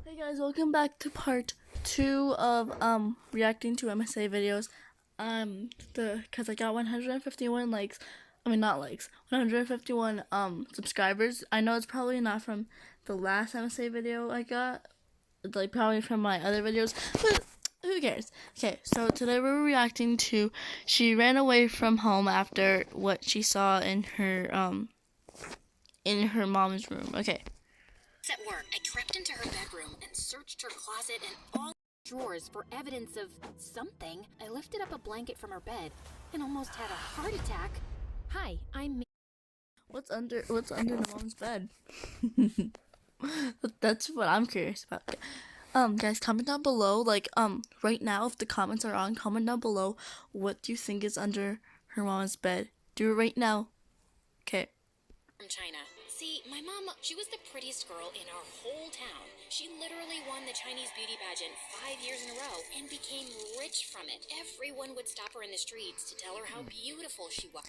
Hey guys, welcome back to part 2 of reacting to MSA videos. Cuz I got 151 likes. I mean not likes. 151 subscribers. I know it's probably not from the last MSA video I got. It's like probably from my other videos, but who cares? Okay, so today we're reacting to she ran away from home after what she saw in her mom's room. Okay. At work, I crept into her bedroom and searched her closet and all drawers for evidence of something. I lifted up a blanket from her bed and almost had a heart attack. Hi, I'm What's under the mom's bed? That's what I'm curious about. Guys, comment down below. Right now, if the comments are on, comment down below what do you think is under her mom's bed. Do it right now. Okay. from China. See, my mom, she was the prettiest girl in our whole town. She literally won the Chinese beauty pageant 5 years in a row and became rich from it. Everyone would stop her in the streets to tell her how beautiful she was.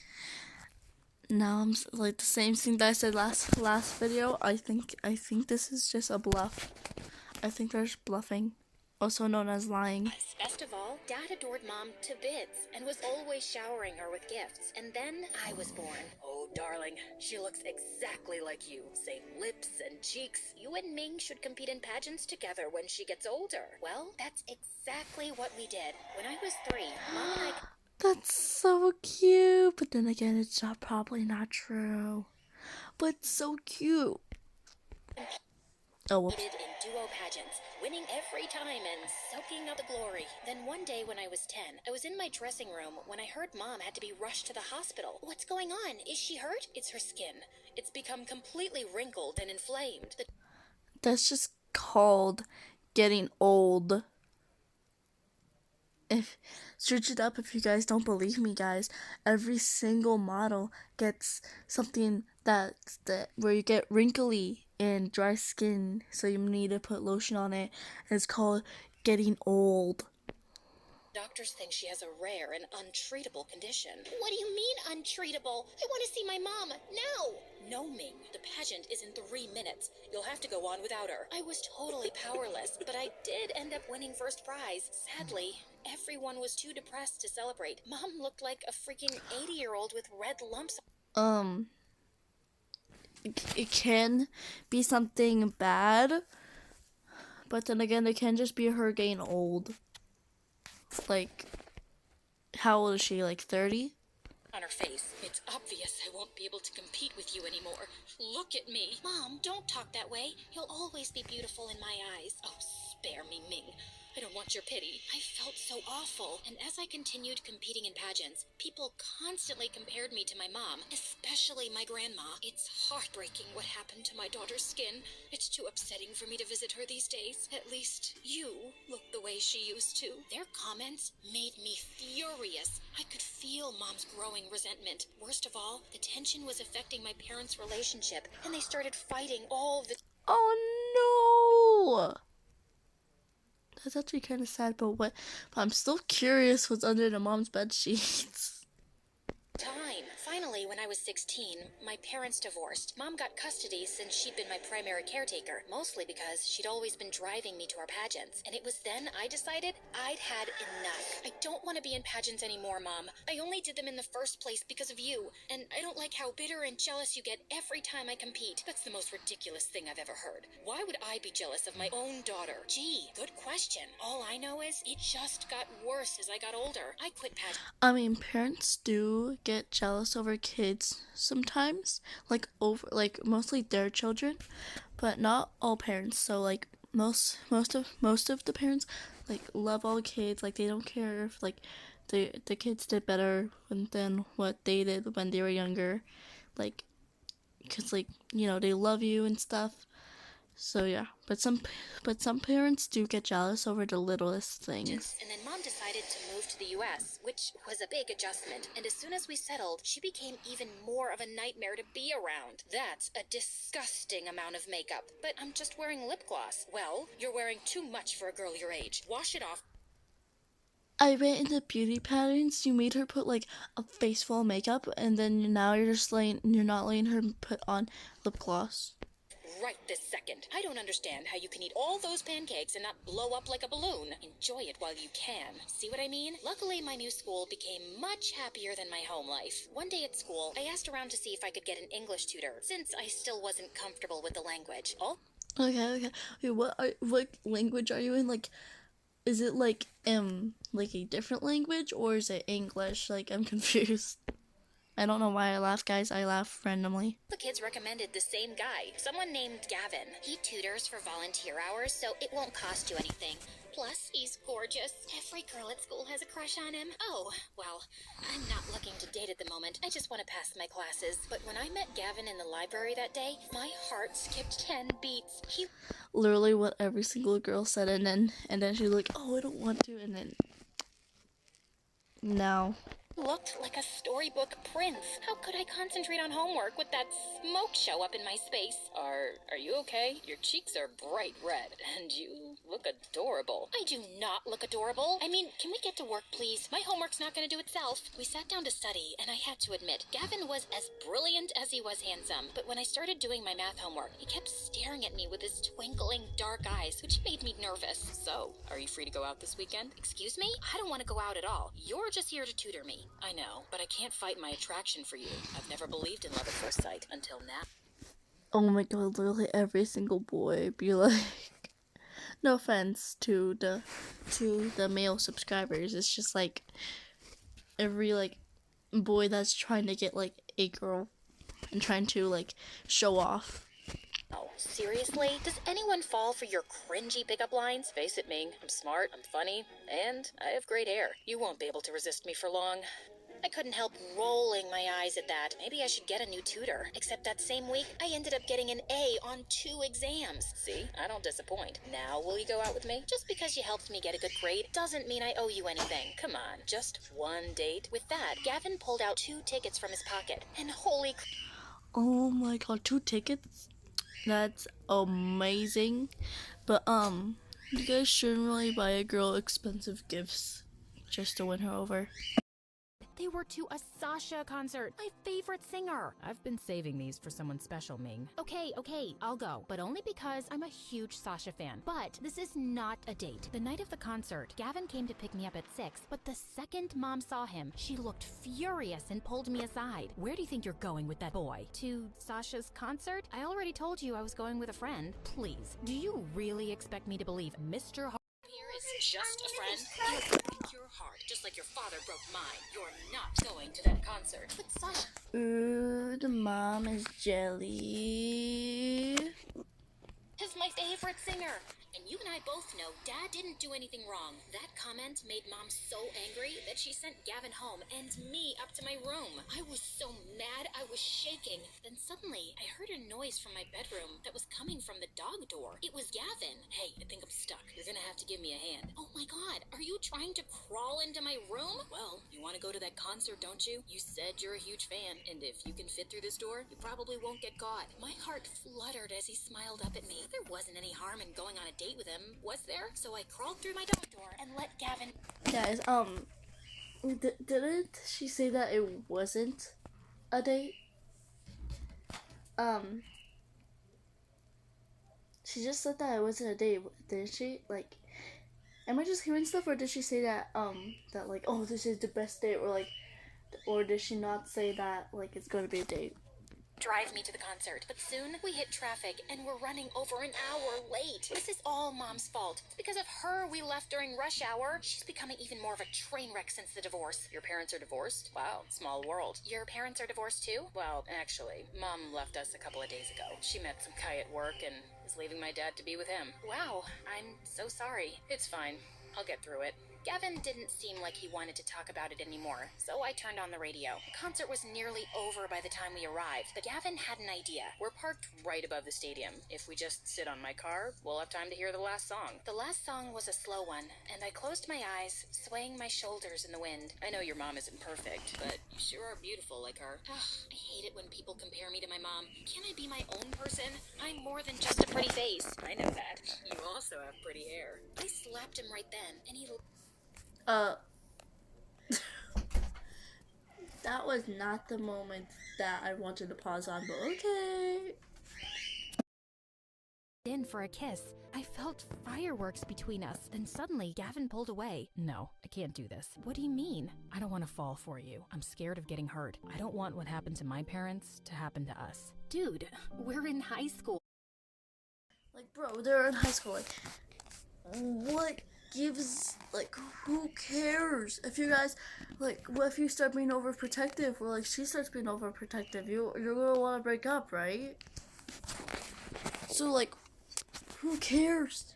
Now I'm like the same thing that I said last video. I think this is just a bluff. I think they're just bluffing, also known as lying. Best of all, Dad adored Mom to bits and was always showering her with gifts. And then I was born. Oh, darling, she looks exactly like you. Same lips and cheeks. You and Ming should compete in pageants together when she gets older. Well, that's exactly what we did. When I was 3, Mom and I... That's so cute, but then again, it's probably not true. But so cute. Oh, competed in duo pageants, winning every time and soaking up the glory. Then one day when I was 10, I was in my dressing room when I heard Mom had to be rushed to the hospital. What's going on? Is she hurt? It's her skin. It's become completely wrinkled and inflamed. That's just called getting old. Search it up if you guys don't believe me, guys. Every single model gets something where you get wrinkly and dry skin, so you need to put lotion on it. And it's called getting old. Doctors think she has a rare and untreatable condition. What do you mean untreatable? I want to see my mom now. No, Ming. The pageant is in 3 minutes. You'll have to go on without her. I was totally powerless, but I did end up winning first prize. Sadly, everyone was too depressed to celebrate. Mom looked like a freaking 80-year-old with red lumps. It can be something bad, but then again, it can just be her getting old. Like, how old is she? Like 30? On her face. It's obvious I won't be able to compete with you anymore. Look at me. Mom, don't talk that way. You'll always be beautiful in my eyes. Oh, spare me, Ming. I don't want your pity. I felt so awful. And as I continued competing in pageants, people constantly compared me to my mom, especially my grandma. It's heartbreaking what happened to my daughter's skin. It's too upsetting for me to visit her these days. At least you look the way she used to. Their comments made me furious. I could feel Mom's growing resentment. Worst of all, the tension was affecting my parents' relationship, and they started fighting all the... Oh no! That's actually kind of sad, but I'm still curious what's under the mom's bed sheets. time. Finally, when I was 16, my parents divorced. Mom got custody since she'd been my primary caretaker, mostly because she'd always been driving me to our pageants. And it was then I decided I'd had enough. I don't want to be in pageants anymore, Mom. I only did them in the first place because of you. And I don't like how bitter and jealous you get every time I compete. That's the most ridiculous thing I've ever heard. Why would I be jealous of my own daughter? Gee, good question. All I know is it just got worse as I got older. I quit pageants. I mean, parents do get jealous over kids sometimes, like mostly their children, but not all parents. So like most of the parents like love all kids. Like they don't care if like the kids did better than what they did when they were younger, like because like they love you and stuff. So yeah, but some parents do get jealous over the littlest things. And then Mom decided to move to the US, which was a big adjustment. And as soon as we settled, she became even more of a nightmare to be around. That's a disgusting amount of makeup. But I'm just wearing lip gloss. Well, you're wearing too much for a girl your age. Wash it off. I went into beauty patterns. You made her put like a face full of makeup, and then now you're not letting her put on lip gloss. right this second. I don't understand how you can eat all those pancakes and not blow up like a balloon. Enjoy it while you can. See what I mean? Luckily, my new school became much happier than my home life. One day at school, I asked around to see if I could get an English tutor, since I still wasn't comfortable with the language. Okay. Wait, what language are you in? Like, is it like a different language, or is it English? Like, I'm confused. I don't know why I laugh, guys. I laugh randomly. The kids recommended the same guy, someone named Gavin. He tutors for volunteer hours, so it won't cost you anything. Plus, he's gorgeous. Every girl at school has a crush on him. Oh, well, I'm not looking to date at the moment. I just want to pass my classes. But when I met Gavin in the library that day, my heart skipped 10 beats. He Literally what every single girl said, and then she's like, oh, I don't want to, and then no. looked like a storybook prince. How could I concentrate on homework with that smoke show up in my space? Are you okay? Your cheeks are bright red, and you look adorable. I do not look adorable. I mean, can we get to work, please? My homework's not going to do itself. We sat down to study, and I had to admit, Gavin was as brilliant as he was handsome. But when I started doing my math homework, he kept staring at me with his twinkling dark eyes, which made me nervous. So, are you free to go out this weekend? Excuse me? I don't want to go out at all. You're just here to tutor me. I know, but I can't fight my attraction for you. I've never believed in love at first sight until now. Oh my god, literally every single boy be like, no offense to the male subscribers, it's just like every like boy that's trying to get like a girl and trying to like show off. Oh, seriously? Does anyone fall for your cringy pickup lines? Face it, Ming. I'm smart, I'm funny, and I have great hair. You won't be able to resist me for long. I couldn't help rolling my eyes at that. Maybe I should get a new tutor. Except that same week, I ended up getting an A on 2 exams. See? I don't disappoint. Now, will you go out with me? Just because you helped me get a good grade doesn't mean I owe you anything. Come on, just one date. With that, Gavin pulled out 2 tickets from his pocket. And holy Oh my god, 2 tickets? That's amazing. But you guys shouldn't really buy a girl expensive gifts just to win her over. They were to a Sasha concert, my favorite singer. I've been saving these for someone special, Ming. Okay, I'll go, but only because I'm a huge Sasha fan. But this is not a date. The night of the concert, Gavin came to pick me up at 6, but the second Mom saw him, she looked furious and pulled me aside. Where do you think you're going with that boy? To Sasha's concert? I already told you I was going with a friend. Please, do you really expect me to believe Mr. here is just a friend. He'll break your heart, just like your father broke mine. You're not going to that concert. But Sasha Ooh, the mom is jelly. is my favorite singer. And you and I both know Dad didn't do anything wrong. That comment made Mom so angry that she sent Gavin home and me up to my room. I was so mad I was shaking. Then suddenly, I heard a noise from my bedroom that was coming from the dog door. It was Gavin. Hey, I think I'm stuck. You're gonna have to give me a hand. Oh my god, are you trying to crawl into my room? Well, you want to go to that concert, don't you? You said you're a huge fan, and if you can fit through this door, you probably won't get caught. My heart fluttered as he smiled up at me. There wasn't any harm in going on a date with him, was there? So I crawled through my dog door and let Gavin. Guys, didn't she say that it wasn't a date? She just said that it wasn't a date, didn't she? Like, am I just hearing stuff, or did she say that that like, oh, this is the best date, or like, or did she not say that like it's going to be a date? Drive me to the concert. But soon we hit traffic and we're running over an hour late. This is all Mom's fault. It's because of her we left during rush hour. She's becoming even more of a train wreck since the divorce. Your parents are divorced? Wow, small world. Your parents are divorced too? Well, actually, Mom left us a couple of days ago. She met some guy at work and is leaving my dad to be with him. Wow, I'm so sorry. It's fine. I'll get through it. Gavin didn't seem like he wanted to talk about it anymore, so I turned on the radio. The concert was nearly over by the time we arrived, but Gavin had an idea. We're parked right above the stadium. If we just sit on my car, we'll have time to hear the last song. The last song was a slow one, and I closed my eyes, swaying my shoulders in the wind. I know your mom isn't perfect, but you sure are beautiful like her. Ugh, I hate it when people compare me to my mom. Can't I be my own person? I'm more than just a pretty face. I know that. You also have pretty hair. I slapped him right then, and he... That was not the moment that I wanted to pause on, but okay. in for a kiss. I felt fireworks between us. Then suddenly, Gavin pulled away. No, I can't do this. What do you mean? I don't want to fall for you. I'm scared of getting hurt. I don't want what happened to my parents to happen to us. Dude, we're in high school. Like, bro, they're in high school. Like, what gives, like, who cares? If you guys, like, what if you start being overprotective? Or, like, she starts being overprotective? You're gonna want to break up, right? So, like, who cares?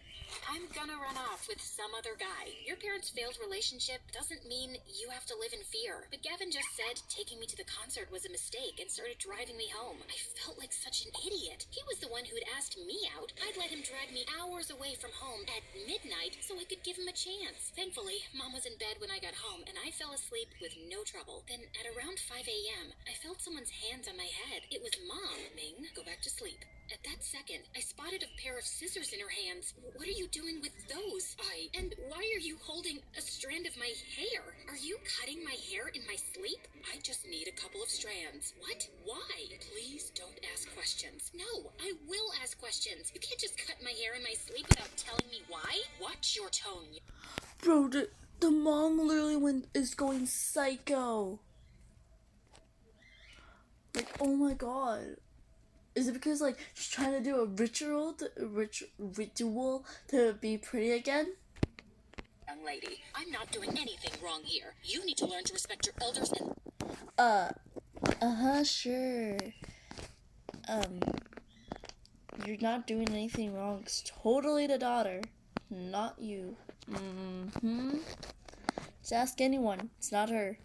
I'm gonna run off with some other guy. Your parents' failed relationship doesn't mean you have to live in fear. But Gavin just said taking me to the concert was a mistake and started driving me home. I felt like such an idiot. He was the one who'd asked me out. I'd let him drag me hours away from home at midnight so I could give him a chance. Thankfully, Mom was in bed when I got home and I fell asleep with no trouble. Then at around 5 a.m., I felt someone's hands on my head. It was Mom. Ming, go back to sleep. At that second, I spotted a pair of scissors in her hands. What are you doing with those? And why are you holding a strand of my hair? Are you cutting my hair in my sleep? I just need a couple of strands. What? Why? Please don't ask questions. No, I will ask questions. You can't just cut my hair in my sleep without telling me why. Watch your tone. Bro, the mom literally is going psycho. Like, oh my god. Is it because, like, she's trying to do a ritual to be pretty again? Young lady, I'm not doing anything wrong here. You need to learn to respect your elders and... Sure. You're not doing anything wrong. It's totally the daughter, not you. Just ask anyone. It's not her.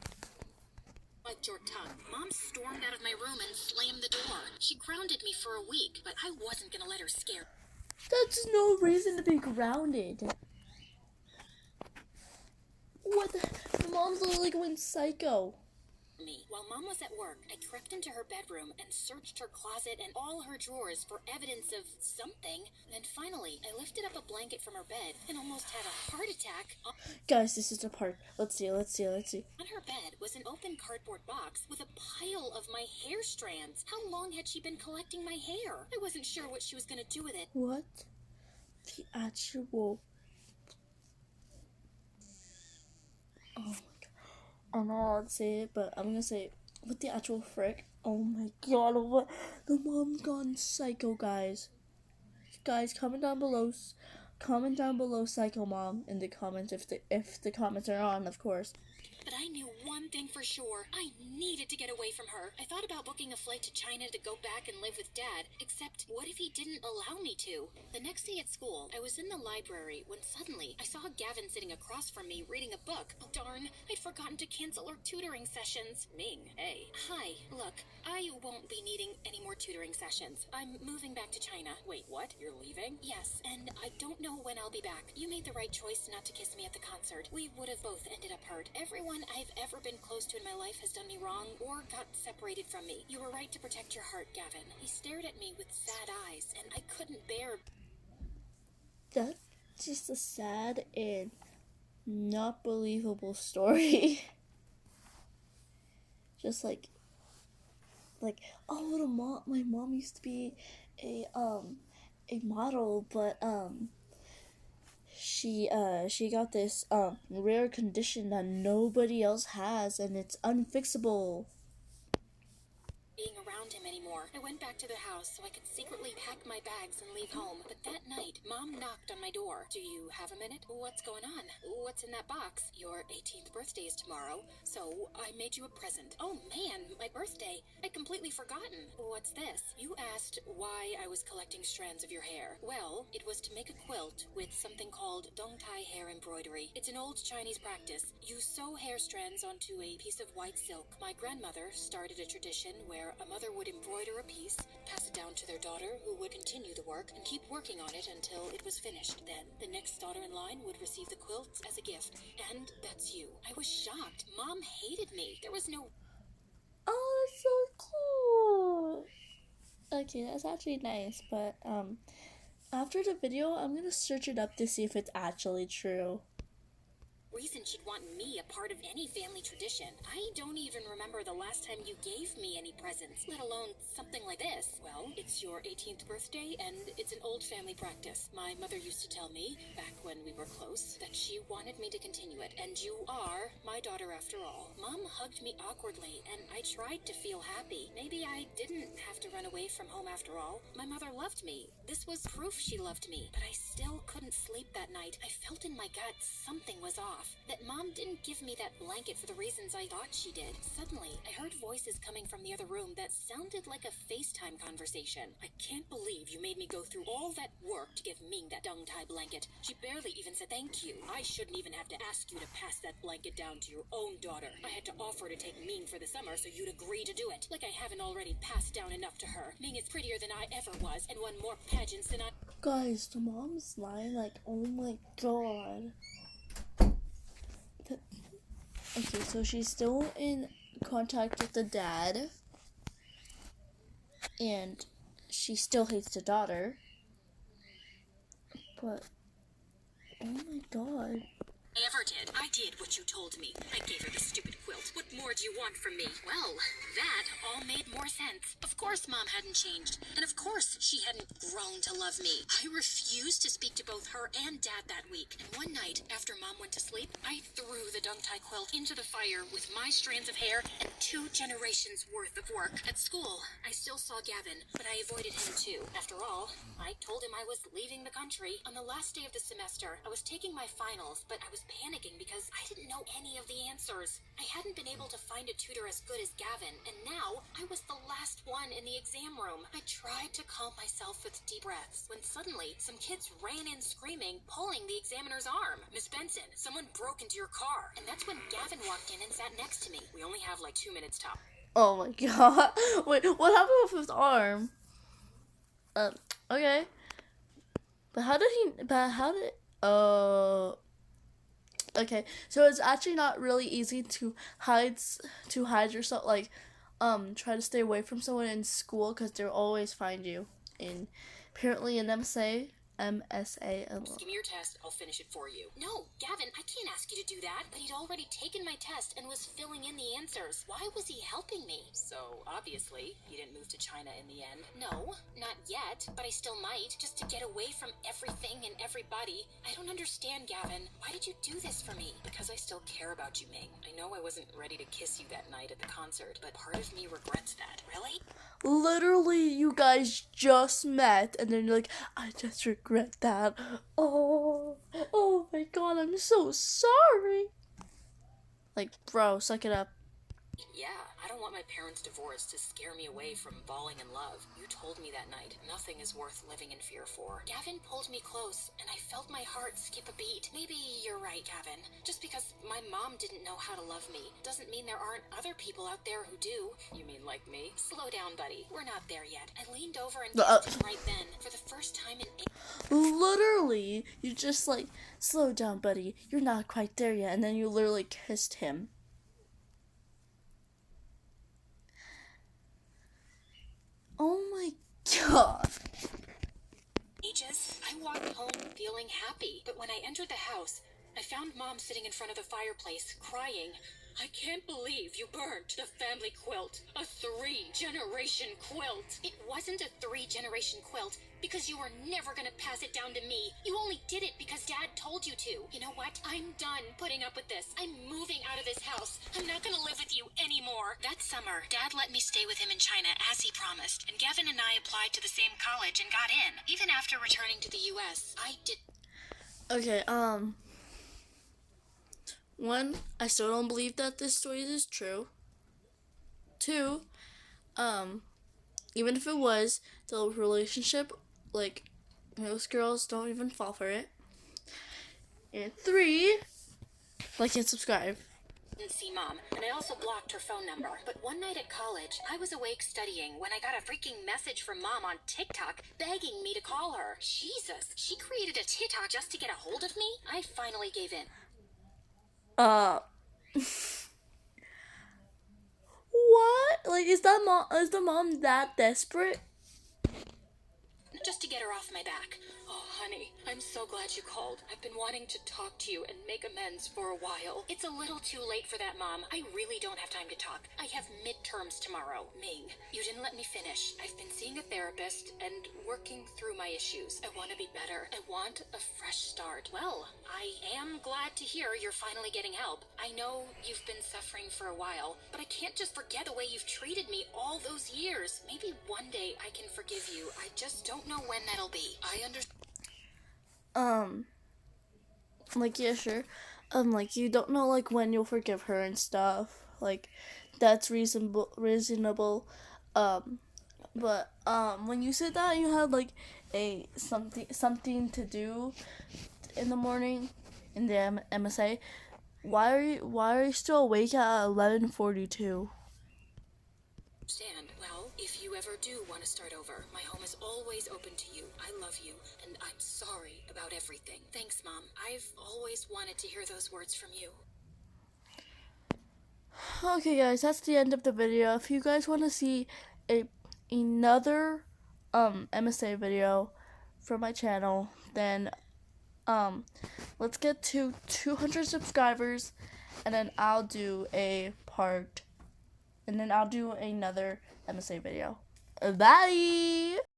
Like your tongue. Mom stormed out of my room and slammed the door. She grounded me for a week, but I wasn't gonna let her scare. That's no reason to be grounded. What the mom's literally going psycho. Me. While Mom was at work, I crept into her bedroom and searched her closet and all her drawers for evidence of something. Then finally, I lifted up a blanket from her bed and almost had a heart attack. Guys, this is the part. Let's see. On her bed was an open cardboard box with a pile of my hair strands. How long had she been collecting my hair? I wasn't sure what she was gonna do with it. What? The actual... Oh my god. I don't know how to say it, but I'm gonna say it. What the actual frick? Oh my god, what? The mom's gone psycho, guys. Guys, comment down below, psycho mom in the comments if the comments are on, of course. But I knew one thing for sure. I needed to get away from her. I thought about booking a flight to China to go back and live with Dad, except what if he didn't allow me to? The next day at school, I was in the library when suddenly I saw Gavin sitting across from me reading a book. Oh darn, I'd forgotten to cancel our tutoring sessions. Ming, hey. Hi, look, I won't be needing any more tutoring sessions. I'm moving back to China. Wait, what? You're leaving? Yes, and I don't know when I'll be back. You made the right choice not to kiss me at the concert. We would have both ended up hurt. Everyone I've ever been close to in my life has done me wrong or got separated from me. You were right to protect your heart, Gavin. He stared at me with sad eyes, and I couldn't bear... That's just a sad and not believable story. Just like, oh, my mom used to be a model, but she got this rare condition that nobody else has, and it's unfixable. being around him anymore. I went back to the house so I could secretly pack my bags and leave home. But that night, Mom knocked on my door. Do you have a minute? What's going on? What's in that box? Your 18th birthday is tomorrow, so I made you a present. Oh man, my birthday. I'd completely forgotten. What's this? You asked why I was collecting strands of your hair. Well, it was to make a quilt with something called dongtai hair embroidery. It's an old Chinese practice. You sew hair strands onto a piece of white silk. My grandmother started a tradition where a mother would embroider a piece, pass it down to their daughter, who would continue the work and keep working on it until it was finished. Then, the next daughter in line would receive the quilts as a gift. And that's you. I was shocked. Mom hated me. There was no... Oh, that's so cool. Okay, that's actually nice, but after the video, I'm gonna search it up to see if it's actually true. reason she'd want me a part of any family tradition. I don't even remember the last time you gave me any presents, let alone something like this. Well, it's your 18th birthday, and it's an old family practice. My mother used to tell me, back when we were close, that she wanted me to continue it, and you are my daughter after all. Mom hugged me awkwardly, and I tried to feel happy. Maybe I didn't have to run away from home after all. My mother loved me. This was proof she loved me, but I still couldn't sleep that night. I felt in my gut something was off. That Mom didn't give me that blanket for the reasons I thought she did. Suddenly, I heard voices coming from the other room that sounded like a FaceTime conversation. I can't believe you made me go through all that work to give Ming that dung-tie blanket. She barely even said thank you. I shouldn't even have to ask you to pass that blanket down to your own daughter. I had to offer to take Ming for the summer so you'd agree to do it. Like I haven't already passed down enough to her. Ming is prettier than I ever was and won more pageants than I... Guys, the mom's lying, like, oh my god. Okay, so she's still in contact with the dad, and she still hates the daughter, but, oh my god. I ever did. I did what you told me. I gave her the stupid quilt. What more do you want from me? Well, that all made more sense. Of course Mom hadn't changed. And of course she hadn't grown to love me. I refused to speak to both her and Dad that week. And one night, after Mom went to sleep, I threw the dung-tie quilt into the fire with my strands of hair and 2 generations worth of work. At school, I still saw Gavin, but I avoided him too. After all, I told him I was leaving the country. On the last day of the semester, I was taking my finals, but I was panicking because I didn't know any of the answers. I hadn't been able to find a tutor as good as Gavin, and now I was the last one in the exam room. I tried to calm myself with deep breaths when suddenly some kids ran in screaming, pulling the examiner's arm. Miss Benson, someone broke into your car. And that's when Gavin walked in and sat next to me. We only have like 2 minutes top. Oh my god. Wait, what happened with his arm? Okay. But how did, okay, so it's actually not really easy to hide yourself, like, try to stay away from someone in school, because they'll always find you. And apparently in MSA, Give me your test, I'll finish it for you. No, Gavin, I can't ask you to do that. But he'd already taken my test and was filling in the answers. Why was he helping me? So, obviously, you didn't move to China in the end. No, not yet, but I still might, just to get away from everything and everybody. I don't understand, Gavin. Why did you do this for me? Because I still care about you, Ming. I know I wasn't ready to kiss you that night at the concert, but part of me regrets that. Really? literally, you guys just met, and then you're like, I just regret that. Oh my god, I'm so sorry. Like, bro, suck it up. Yeah, I don't want my parents' divorce to scare me away from falling in love. You told me that night, nothing is worth living in fear for. Gavin pulled me close, and I felt my heart skip a beat. Maybe you're right, Gavin. Just because my mom didn't know how to love me doesn't mean there aren't other people out there who do. You mean like me? Slow down, buddy. We're not there yet. I leaned over and kissed him right then, for the first time in Literally, you just like, slow down, buddy. You're not quite there yet. And then you literally kissed him. Oh my god. ages. I walked home feeling happy, but when I entered the house, I found Mom sitting in front of the fireplace, crying. I can't believe you burnt the family quilt. A 3-generation quilt. It wasn't a 3-generation quilt because you were never gonna pass it down to me. You only did it because Dad told you to. You know what? I'm done putting up with this. I'm moving out of this house. I'm not gonna live with you anymore. That summer, Dad let me stay with him in China as he promised, and Gavin and I applied to the same college and got in. Even after returning to the U.S., I did... Okay, one, I still don't believe that this story is true. Two, even if it was, the relationship, like, most girls don't even fall for it. And 3, like and subscribe. Didn't see Mom, and I also blocked her phone number. But one night at college, I was awake studying when I got a freaking message from Mom on TikTok begging me to call her. Jesus, she created a TikTok just to get a hold of me? I finally gave in. What? Like, is the mom that desperate? Just to get her off my back. Oh, honey, I'm so glad you called. I've been wanting to talk to you and make amends for a while. It's a little too late for that, Mom. I really don't have time to talk. I have midterms tomorrow. Ming, you didn't let me finish. I've been seeing a therapist and working through my issues. I want to be better. I want a fresh start. Well, I am glad to hear you're finally getting help. I know you've been suffering for a while, but I can't just forget the way you've treated me all those years. Maybe one day I can forgive you. I just don't know when that'll be. I understand. Like, yeah, sure. Like, you don't know, like, when you'll forgive her and stuff. Like, that's reasonable. But, when you said that you had, like, something to do in the morning in the MSA, why are you still awake at 11:42? Well, if you ever do want to start over, my home is always open to you. I love you, and I'm sorry about everything. Thanks, Mom. I've always wanted to hear those words from you. Okay, guys, that's the end of the video. If you guys want to see another MSA video from my channel, then let's get to 200 subscribers, and then I'll do another MSA video. Bye.